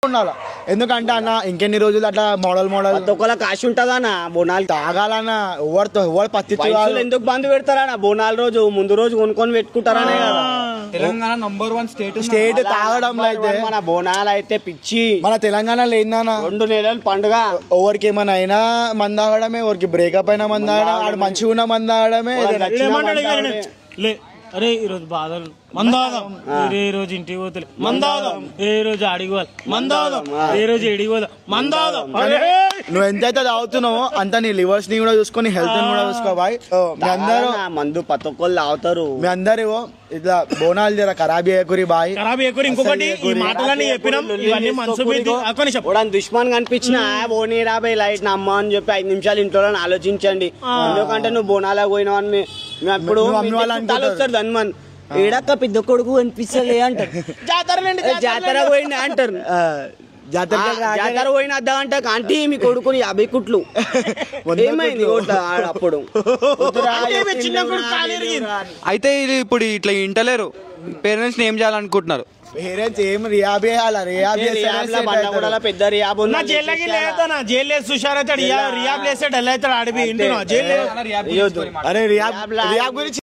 ఉండాలి. ఎందుకంటే అన్న ఇంకెన్ని రోజులు అట్లా మోడల్ ఒక్కొక్క కాశ ఉంటదన్న బోనాలు తాగాలన్న ఎవరు పత్తి ఎందుకు బంద్ పెడతారా బోనాల రోజు ముందు రోజు కొనుక్కొని పెట్టుకుంటారనే కదా. తెలంగాణ #1 స్టేట్ తాగడంలో అయితే మన బోనాలు అయితే పిచ్చి. మన తెలంగాణలో ఏందన్నా 2 నెలలు పండుగ. ఎవరికి ఏమైనా అయినా మంది తాగడమే, ఎవరికి బ్రేకప్ అయినా మంది తాగడం, ఆడు మంచిగా ఉన్న మంది తాగడమే. అరే ఈ రోజు బాధలు మందాదం, ఏ రోజు ఇంటికి పోతలే మందాదం, ఏ రోజు ఆడికి పోవాలి మందాదం, ఏ రోజు ఎడికి పోదాం మందాదం. నువ్వు ఎంతైతే తాగుతున్నావో అంత నీ లివర్స్ ని కూడా చూసుకొని హెల్త్ ని కూడా చూసుకో బాయ్. మీ అందరూ మందు పతొక్కలు తాగుతారు. మీ అందరూ ఇట్లా బోనాలు జర ఖరాబ్ చేయకూరి బాయ్, ఖరాబ్ చేయకూరి. ఇంకొకటి ఈ మాటలన్నీ చెప్పినాం, ఇవన్నీ మనసు దుష్మన్ కనిపించిన బోనీ రాబోయే లైట్ నమ్మ అని చెప్పి 5 నిమిషాలు ఇంట్లో ఆలోచించండి. ఎందుకంటే నువ్వు బోనాలకు పోయినావు అని ఇప్పుడు వస్తారు ధన్మన్ ఏడక్క పెద్ద కొడుకు అనిపిస్తలే అంటారు. జాతర పోయింది అంటారు. జాతర పోయిన అద్దంట ఆంటీ మీ కొడుకుని 50 కుట్లు ఏమైంది అప్పుడు. అయితే ఇది ఇప్పుడు ఇట్లా ఇంటలేరు, పేరెంట్స్ ఏం చేయాలనుకుంటున్నారు? పేరెంట్స్ ఏం రియాబ్ చేయాలా? పెద్ద రియాబ్ ఉంది. జైలు సుషార్ రియాబ్ లేస్తే డల్ అవుతాడు ఆడిపి ఇంటున్నా జైలు. అరే రియాబ్ గురించి